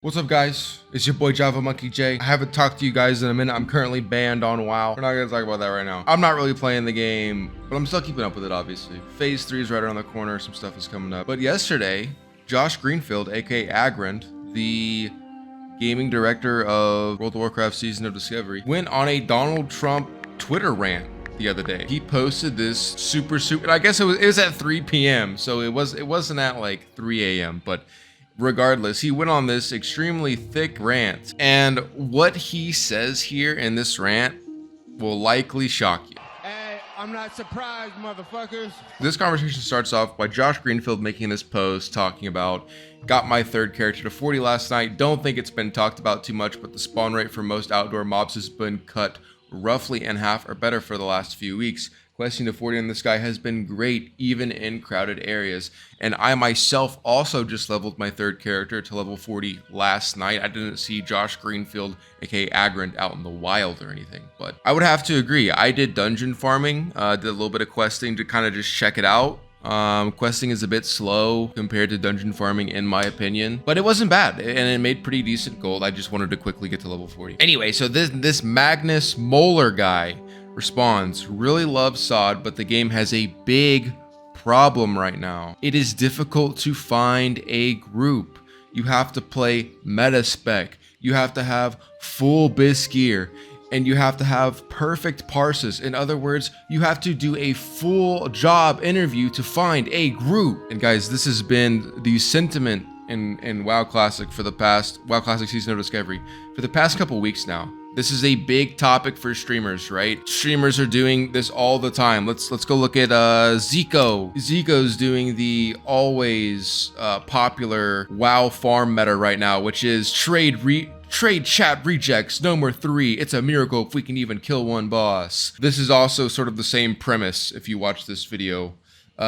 What's up, guys? It's your boy Java Monkey J. I haven't talked to you guys in a minute. I'm currently banned on WoW. We're not gonna talk about that right now. I'm not really playing the game, but I'm still keeping up with it, obviously. Phase 3 is right around the corner. Some stuff is coming up. But yesterday, Josh Greenfield, aka Agrand, the gaming director of World of Warcraft Season of Discovery, went on a Donald Trump Twitter rant the other day. He posted this super, I guess it was at 3 p.m. So it wasn't at like 3 a.m. But regardless, he went on this extremely thick rant, and what he says here in this rant will likely shock you. Hey, I'm not surprised, motherfuckers. This conversation starts off by Josh Greenfield making this post talking about, got my third character to 40 last night. Don't think it's been talked about too much, but the spawn rate for most outdoor mobs has been cut roughly in half or better for the last few weeks. Questing to 40 in the sky has been great, even in crowded areas. And I myself also just leveled my third character to level 40 last night. I didn't see Josh Greenfield, aka Agrand, out in the wild or anything. But I would have to agree. I did dungeon farming, did a little bit of questing to kind of just check it out. Questing is a bit slow compared to dungeon farming in my opinion, but it wasn't bad and it made pretty decent gold. I just wanted to quickly get to level 40. Anyway, so this Magnus Moeller guy responds, really love SOD, but the game has a big problem right now. It is difficult to find a group. You have to play meta spec. You have to have full bis gear. And you have to have perfect parses. In other words, you have to do a full job interview to find a group. And guys, this has been the sentiment in WoW Classic for the past, WoW Classic Season of Discovery, for the past couple weeks now. This is a big topic for streamers, right? Streamers are doing this all the time. Let's go look at Zico. Zico's doing the always popular WoW farm meta right now, which is trade chat rejects, no more 3. It's a miracle if we can even kill one boss. This is also sort of the same premise if you watch this video.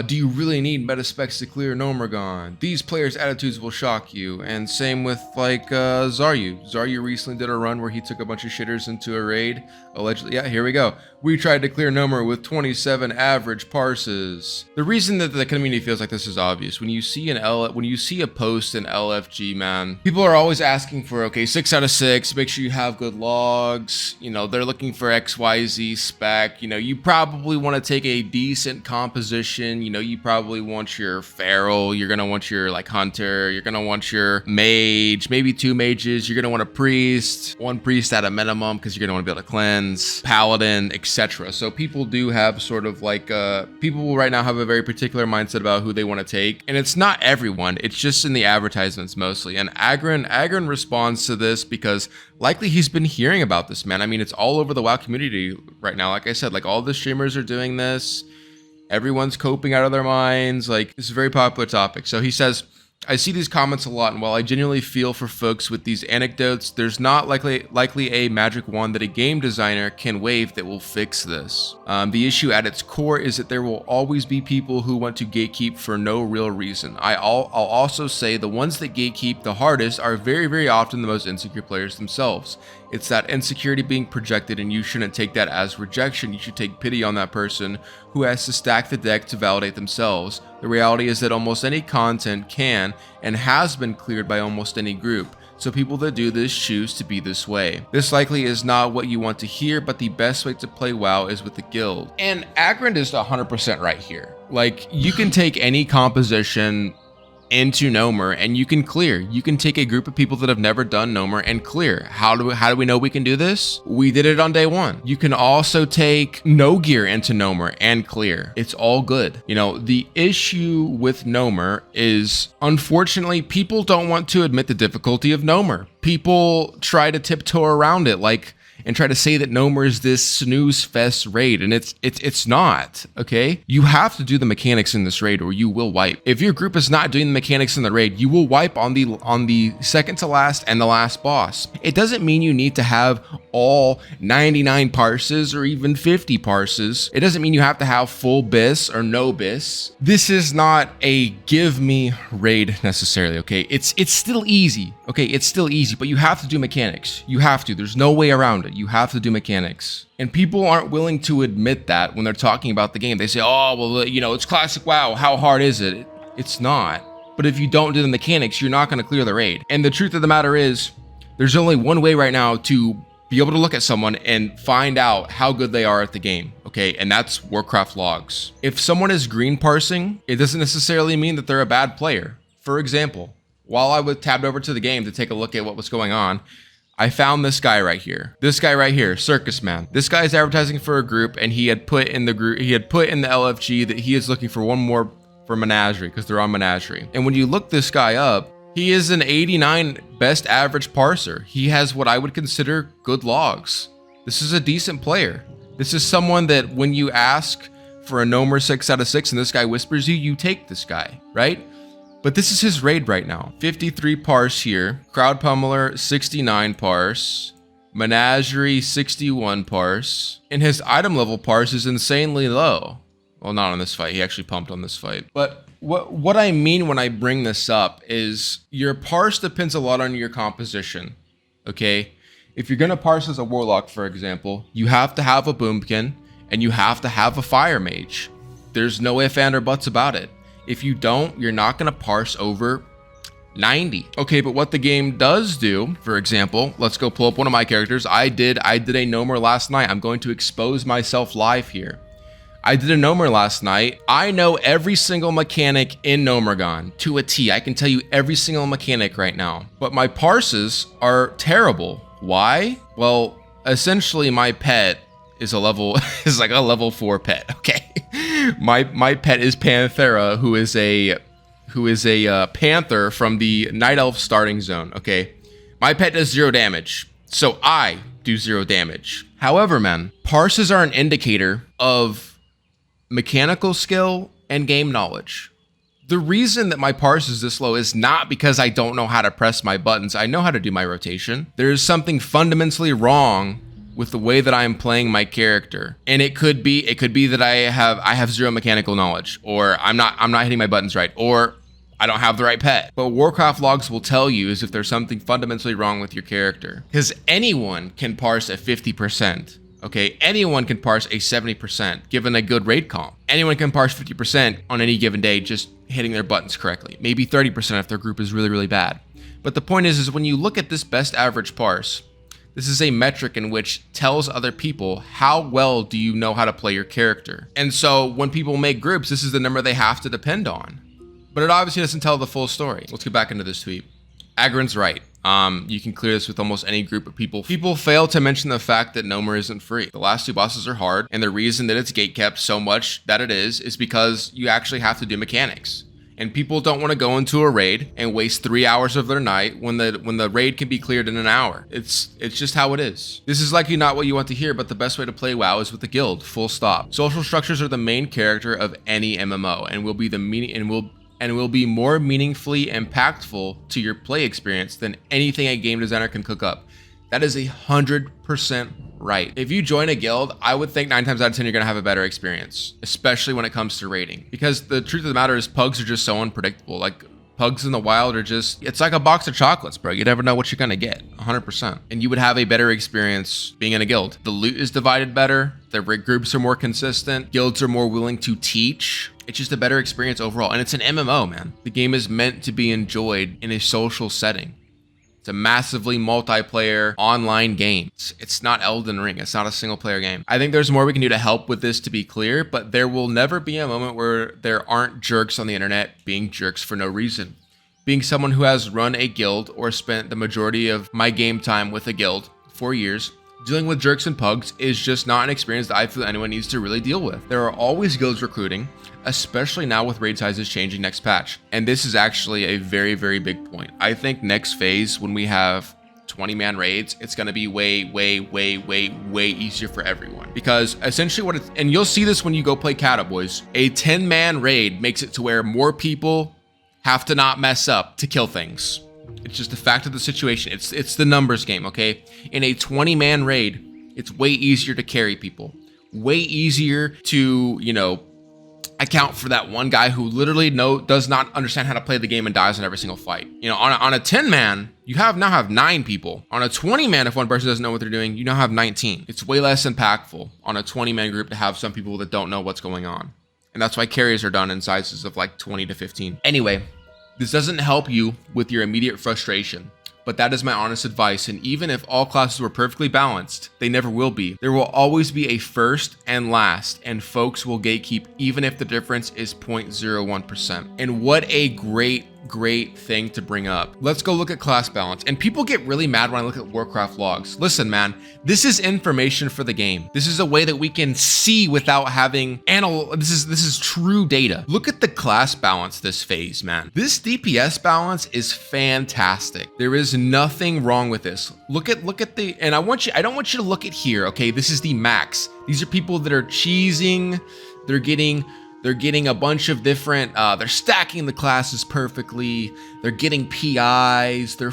Do you really need meta specs to clear Nomergon? These players' attitudes will shock you. And same with like Zaryu. Zaryu recently did a run where he took a bunch of shitters into a raid. Allegedly, yeah, here we go. We tried to clear Nomer with 27 average parses. The reason that the community feels like this is obvious. When you see a post in LFG, man, people are always asking for, okay, 6 out of 6, make sure you have good logs. You know, they're looking for XYZ spec. You know, you probably want to take a decent composition. You know, you probably want your feral, you're gonna want your like hunter, you're gonna want your mage, maybe 2 mages, you're gonna want a priest, 1 priest at a minimum because you're gonna want to be able to cleanse, paladin, etc. So people do have sort of like people right now have a very particular mindset about who they want to take, and it's not everyone, it's just in the advertisements mostly. And Agrand responds to this because likely he's been hearing about this, man. I mean, it's all over the WoW community right now. Like I said, like all the streamers are doing this. Everyone's coping out of their minds. Like, it's a very popular topic. So he says, I see these comments a lot, and while I genuinely feel for folks with these anecdotes, there's not likely a magic wand that a game designer can wave that will fix this. The issue at its core is that there will always be people who want to gatekeep for no real reason. I'll also say the ones that gatekeep the hardest are very, very often the most insecure players themselves. It's that insecurity being projected, and you shouldn't take that as rejection. You should take pity on that person who has to stack the deck to validate themselves. The reality is that almost any content can and has been cleared by almost any group. So people that do this choose to be this way. This likely is not what you want to hear, but the best way to play WoW is with the guild. And Agrand is 100% right here. Like, you can take any composition into Nomer and you can clear. You can take a group of people that have never done Nomer and clear. How do we know we can do this? We did it on day 1. You can also take no gear into Nomer and clear. It's all good. You know, the issue with Nomer is, unfortunately, people don't want to admit the difficulty of Nomer. People try to tiptoe around it, like, and try to say that Nomer is this snooze fest raid, and it's not, okay? You have to do the mechanics in this raid or you will wipe. If your group is not doing the mechanics in the raid, you will wipe on the second to last and the last boss. It doesn't mean you need to have all 99 parses or even 50 parses. It doesn't mean you have to have full bis or no bis. This is not a give me raid necessarily, okay? It's still easy, okay? It's still easy, but you have to do mechanics. You have to. There's no way around it. You have to do mechanics. And people aren't willing to admit that when they're talking about the game. They say, oh, well, you know, it's classic WoW. How hard is it? It's not. But if you don't do the mechanics, you're not going to clear the raid. And the truth of the matter is, there's only one way right now to be able to look at someone and find out how good they are at the game, okay? And that's Warcraft logs. If someone is green parsing, it doesn't necessarily mean that they're a bad player. For example, while I was tabbed over to the game to take a look at what was going on, I found this guy right here. This guy right here, Circus Man. This guy is advertising for a group, and he had put in the LFG that he is looking for one more for Menagerie, because they're on Menagerie. And when you look this guy up, he is an 89 best average parser. He has what I would consider good logs. This is a decent player. This is someone that when you ask for a Nomer 6 out of 6 and this guy whispers you take this guy, right? But this is his raid right now. 53 parse here. Crowd Pummeler, 69 parse. Menagerie, 61 parse. And his item level parse is insanely low. Well, not on this fight. He actually pumped on this fight. But what I mean when I bring this up is your parse depends a lot on your composition, okay? If you're going to parse as a Warlock, for example, you have to have a Boomkin and you have to have a Fire Mage. There's no ifs, ands, or buts about it. If you don't, you're not going to parse over 90. Okay, but what the game does do, for example, let's go pull up one of my characters. I did a Nomer last night. I'm going to expose myself live here. I did a Nomer last night. I know every single mechanic in Nomergon to a T. I can tell you every single mechanic right now. But my parses are terrible. Why? Well, essentially my pet is like a level 4 pet, okay? My pet is Panthera, who is a panther from the Night Elf starting zone, okay? My pet does 0 damage, so I do 0 damage. However, man, parses are an indicator of mechanical skill and game knowledge. The reason that my parse is this low is not because I don't know how to press my buttons. I know how to do my rotation. There is something fundamentally wrong with the way that I am playing my character. And it could be that I have 0 mechanical knowledge, or I'm not hitting my buttons right, or I don't have the right pet. But Warcraft logs will tell you is if there's something fundamentally wrong with your character. Because anyone can parse at 50%. Okay, anyone can parse a 70% given a good raid comp. Anyone can parse 50% on any given day just hitting their buttons correctly. Maybe 30% if their group is really, really bad. But the point is when you look at this best average parse, this is a metric in which tells other people how well do you know how to play your character. And so when people make groups, this is the number they have to depend on. But it obviously doesn't tell the full story. Let's get back into this tweet. Agron's right. You can clear this with almost any group of people. People fail to mention the fact that Nomer isn't free. The last 2 bosses are hard, and the reason that it's gatekept so much that it is because you actually have to do mechanics. And people don't want to go into a raid and waste 3 hours of their night when the raid can be cleared in an hour. It's just how it is. This is likely not what you want to hear, but the best way to play WoW is with the guild, full stop. Social structures are the main character of any MMO and will be more meaningfully impactful to your play experience than anything a game designer can cook up. That is 100% right. If you join a guild, I would think 9 times out of 10 you're gonna have a better experience, especially when it comes to raiding. Because the truth of the matter is pugs are just so unpredictable. Like pugs in the wild are it's like a box of chocolates, bro. You never know what you're gonna get, 100%. And you would have a better experience being in a guild. The loot is divided better, the raid groups are more consistent, guilds are more willing to teach. It's just a better experience overall. And it's an MMO, man. The game is meant to be enjoyed in a social setting. It's a massively multiplayer online game. It's not Elden Ring. It's not a single player game. I think there's more we can do to help with this to be clear, but there will never be a moment where there aren't jerks on the internet being jerks for no reason. Being someone who has run a guild or spent the majority of my game time with a guild for years, dealing with jerks and pugs is just not an experience that I feel anyone needs to really deal with. There are always guilds recruiting, especially now with raid sizes changing next patch. And this is actually a very, very big point. I think next phase, when we have 20-man raids, it's going to be way easier for everyone. Because essentially and you'll see this when you go play Cata, boys, a 10-man raid makes it to where more people have to not mess up to kill things. It's just the fact of the situation. It's the numbers game, okay? In a 20-man raid, it's way easier to carry people. Way easier to, account for that one guy who literally does not understand how to play the game and dies in every single fight. On a 10-man, you now have 9 people. On a 20-man, if one person doesn't know what they're doing, you now have 19. It's way less impactful on a 20-man group to have some people that don't know what's going on. And that's why carries are done in sizes of like 20 to 15. Anyway, This doesn't help you with your immediate frustration, but that is my honest advice. And even if all classes were perfectly balanced, they never will be. There will always be a first and last, and folks will gatekeep even if the difference is 0.01%. And what a great thing to bring up. Let's go look at class balance. And people get really mad when I look at Warcraft logs. Listen, man, this is information for the game. This is a way that we can see without having this is true data. Look at the class balance this phase, man. This DPS balance is fantastic. There is nothing wrong with this. Look at the, and I don't want you to look at here, okay? This is the max. These are people that are cheesing. They're getting a bunch of different, they're stacking the classes perfectly. They're getting PIs. They're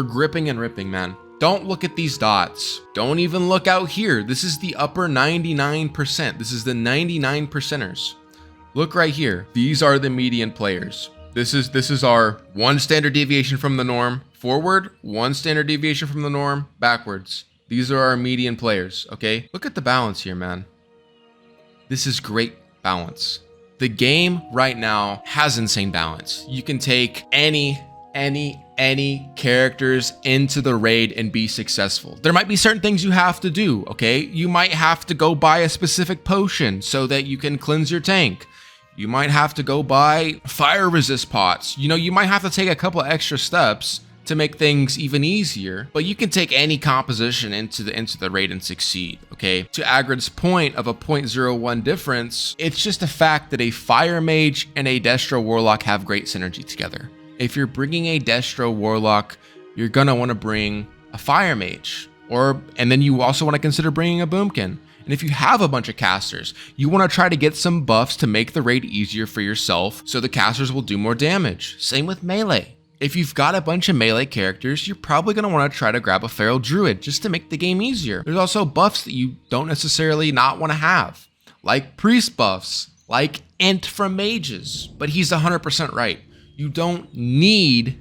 gripping and ripping, man. Don't look at these dots. Don't even look out here. This is the upper 99%. This is the 99 percenters. Look right here. These are the median players. This is our one standard deviation from the norm forward, one standard deviation from the norm backwards. These are our median players, okay? Look at the balance here, man. This is great balance. The game right now has insane balance. You can take any characters into the raid and be successful. There might be certain things you have to do, okay? You might have to go buy a specific potion so that you can cleanse your tank. You might have to go buy fire resist pots. You know, you might have to take a couple of extra steps to make things even easier, but you can take any composition into the raid and succeed, okay? To Agrid's point of a 0.01 difference, it's just a fact that a fire mage and a Destro Warlock have great synergy together. If you're bringing a Destro Warlock, you're gonna wanna bring a fire mage, and then you also wanna consider bringing a boomkin. And if you have a bunch of casters, you want to try to get some buffs to make the raid easier for yourself so the casters will do more damage. Same with melee. If you've got a bunch of melee characters, you're probably going to want to try to grab a feral druid just to make the game easier. There's also buffs that you don't necessarily not want to have, like priest buffs, like int from mages. But he's 100% right. You don't need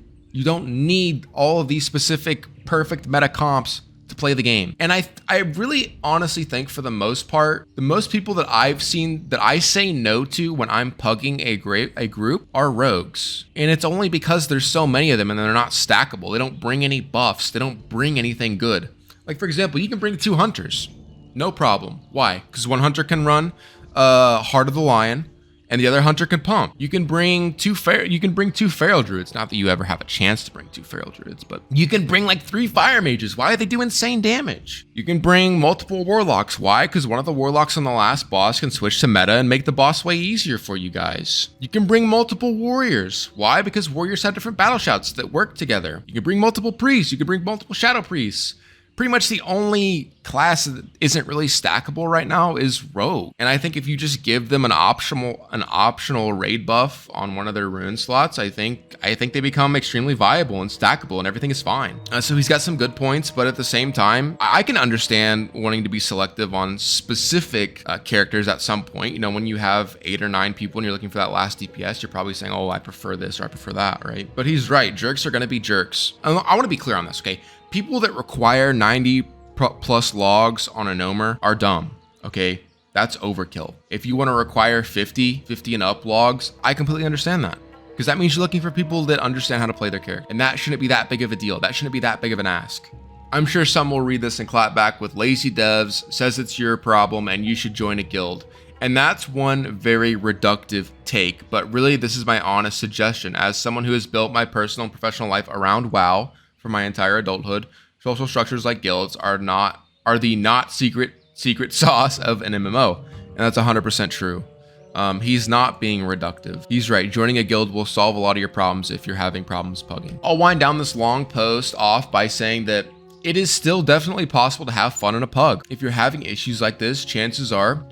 all of these specific perfect meta comps to play the game. And I really honestly think for the most part, the most people that I've seen that I say no to when I'm pugging a group are rogues. And it's only because there's so many of them and they're not stackable. They don't bring any buffs. They don't bring anything good. Like for example, you can bring 2 hunters. No problem. Why? Because one hunter can run Heart of the Lion and the other hunter can pump. You can bring two feral druids. Not that you ever have a chance to bring 2 feral druids, but you can bring like 3 fire mages. Why? They do insane damage. You can bring multiple warlocks. Why? Because one of the warlocks on the last boss can switch to meta and make the boss way easier for you guys. You can bring multiple warriors. Why? Because warriors have different battle shouts that work together. You can bring multiple priests. You can bring multiple shadow priests. Pretty much the only class that isn't really stackable right now is rogue. And I think if you just give them an optional raid buff on one of their rune slots, I think they become extremely viable and stackable and everything is fine. So he's got some good points, but at the same time, I can understand wanting to be selective on specific characters at some point. You know, when you have 8 or 9 people and you're looking for that last DPS, you're probably saying, oh, I prefer this or I prefer that, right? But he's right, jerks are gonna be jerks. I wanna be clear on this, okay? People that require 90 plus logs on a Nomer are dumb, okay? That's overkill. If you want to require 50 and up logs, I completely understand that. Because that means you're looking for people that understand how to play their character. And that shouldn't be that big of a deal. That shouldn't be that big of an ask. I'm sure some will read this and clap back with lazy devs, says it's your problem and you should join a guild. And that's one very reductive take, but really this is my honest suggestion. As someone who has built my personal and professional life around WoW, for my entire adulthood, social structures like guilds are the not secret sauce of an MMO, and that's 100% true. He's not being reductive. He's right. Joining a guild will solve a lot of your problems if you're having problems pugging. I'll wind down this long post off by saying that it is still definitely possible to have fun in a pug. If you're having issues like this, chances are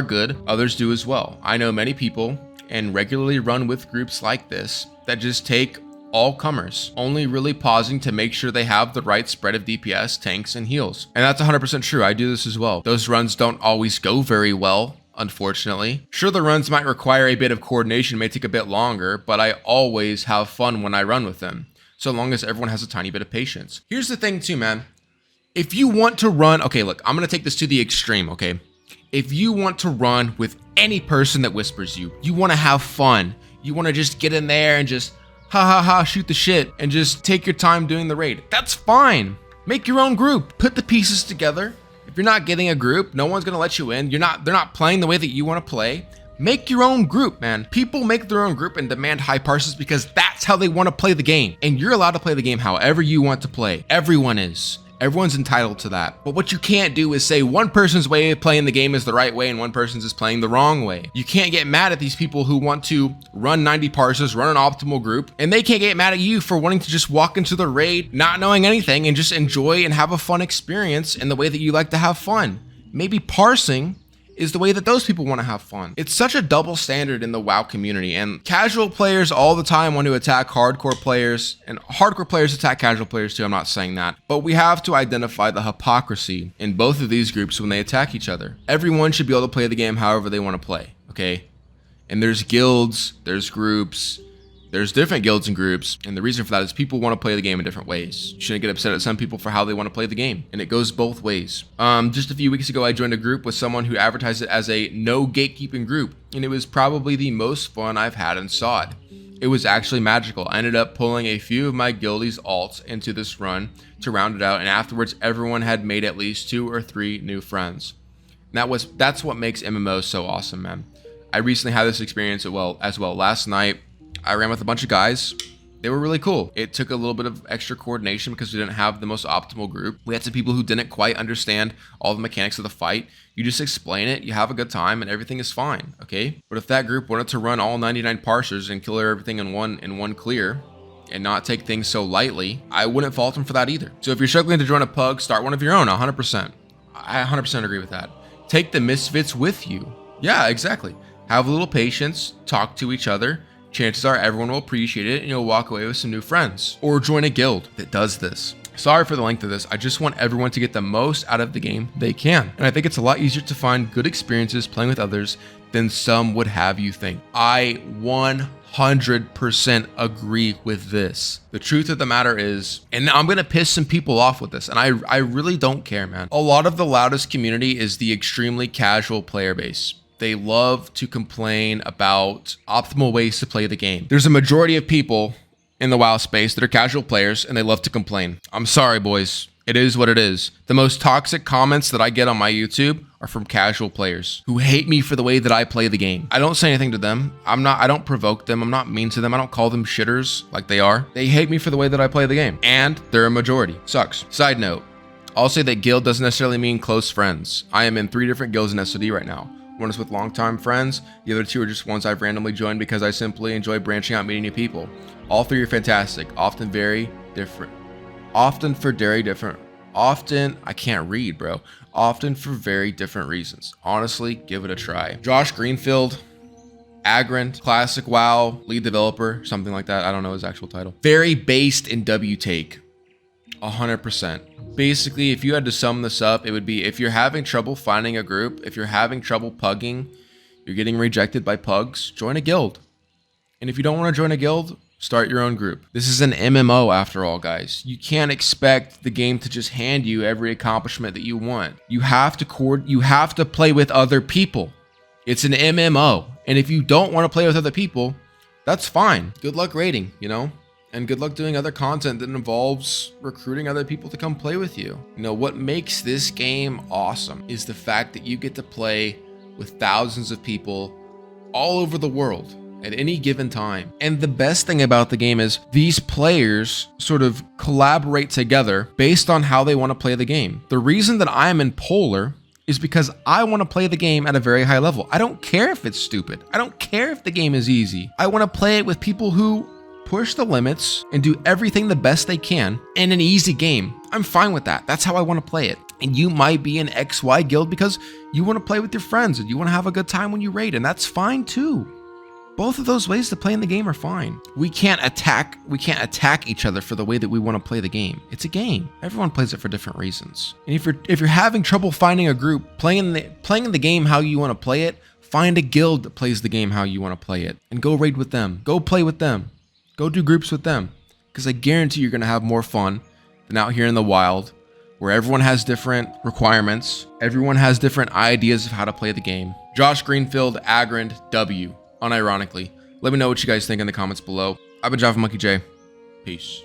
good. Others do as well. I know many people and regularly run with groups like this that just take all comers, only really pausing to make sure they have the right spread of DPS, tanks, and heals. And that's 100% true. I do this as well. Those runs don't always go very well, unfortunately. Sure, the runs might require a bit of coordination, may take a bit longer, but I always have fun when I run with them, so long as everyone has a tiny bit of patience. Here's the thing too, man. If you want to run, okay, look, I'm gonna take this to the extreme, okay? If you want to run with any person that whispers you want to have fun, You want to just get in there and just ha ha ha shoot the shit and just take your time doing the raid. That's fine. Make your own group. Put the pieces together. If you're not getting a group, no one's gonna let you in. They're not playing the way that you want to play. Make your own group, man. People make their own group and demand high parses because that's how they want to play the game. And you're allowed to play the game however you want to play. Everyone is. Everyone's entitled to that. But what you can't do is say one person's way of playing the game is the right way and one person's is playing the wrong way. You can't get mad at these people who want to run 90 parses, run an optimal group, and they can't get mad at you for wanting to just walk into the raid, not knowing anything, and just enjoy and have a fun experience in the way that you like to have fun. Maybe parsing is the way that those people want to have fun. It's such a double standard in the WoW community, and casual players all the time want to attack hardcore players, and hardcore players attack casual players too, I'm not saying that. But we have to identify the hypocrisy in both of these groups when they attack each other. Everyone should be able to play the game however they want to play, okay? And there's guilds, there's groups, there's different guilds and groups, and the reason for that is people want to play the game in different ways. You shouldn't get upset at some people for how they want to play the game, and it goes both ways. Just a few weeks ago, I joined a group with someone who advertised it as a no gatekeeping group, and it was probably the most fun I've had in SOD. It was actually magical. I ended up pulling a few of my guildies alts into this run to round it out, and afterwards, everyone had made at least 2 or 3 new friends. And that's what makes MMOs so awesome, man. I recently had this experience as well. Last night, I ran with a bunch of guys. They were really cool. It took a little bit of extra coordination because we didn't have the most optimal group. We had some people who didn't quite understand all the mechanics of the fight. You just explain it, you have a good time, and everything is fine, okay? But if that group wanted to run all 99 parsers and kill everything in one clear and not take things so lightly, I wouldn't fault them for that either. So if you're struggling to join a pug, start one of your own, 100%. I 100% agree with that. Take the misfits with you. Yeah, exactly. Have a little patience, talk to each other. Chances are everyone will appreciate it and you'll walk away with some new friends. Or join a guild that does this. Sorry for the length of this. I just want everyone to get the most out of the game they can. And I think it's a lot easier to find good experiences playing with others than some would have you think. I 100% agree with this. The truth of the matter is, and I'm gonna piss some people off with this, and I really don't care, man. A lot of the loudest community is the extremely casual player base. They love to complain about optimal ways to play the game. There's a majority of people in the WoW space that are casual players and they love to complain. I'm sorry, boys. It is what it is. The most toxic comments that I get on my YouTube are from casual players who hate me for the way that I play the game. I don't say anything to them. I don't provoke them. I'm not mean to them. I don't call them shitters like they are. They hate me for the way that I play the game, and they're a majority. Sucks. Side note, I'll say that guild doesn't necessarily mean close friends. I am in 3 different guilds in SOD right now. One is with longtime friends. The other 2 are just ones I've randomly joined because I simply enjoy branching out, meeting new people. All 3 are fantastic, often very different. Often for very different. I can't read, bro. Often for very different reasons. Honestly, give it a try. Josh Greenfield, Agrand, classic WoW, lead developer, something like that. I don't know his actual title. Very based in WTake. 100%. Basically, if you had to sum this up, it would be if you're having trouble finding a group, if you're having trouble pugging, you're getting rejected by pugs, join a guild. And if you don't want to join a guild, start your own group. This is an MMO after all, guys. You can't expect the game to just hand you every accomplishment that you want. You have to play with other people. It's an MMO. And if you don't want to play with other people, that's fine. Good luck raiding, you know? And good luck doing other content that involves recruiting other people to come play with you. You know, what makes this game awesome is the fact that you get to play with thousands of people all over the world at any given time. And the best thing about the game is these players sort of collaborate together based on how they want to play the game. The reason that I am in Polar is because I want to play the game at a very high level. I don't care if it's stupid. I don't care if the game is easy. I want to play it with people who push the limits and do everything the best they can in an easy game. I'm fine with that. That's how I want to play it. And you might be in XY guild because you want to play with your friends and you want to have a good time when you raid, and that's fine too. Both of those ways to play in the game are fine. We can't attack each other for the way that we want to play the game. It's a game. Everyone plays it for different reasons. And if you're having trouble finding a group playing the game how you want to play it, find a guild that plays the game how you want to play it and go raid with them. Go play with them. Go do groups with them, because I guarantee you're going to have more fun than out here in the wild, where everyone has different requirements. Everyone has different ideas of how to play the game. Josh Greenfield, Agrand, W, unironically. Let me know what you guys think in the comments below. I've been Java Monkey J. Peace.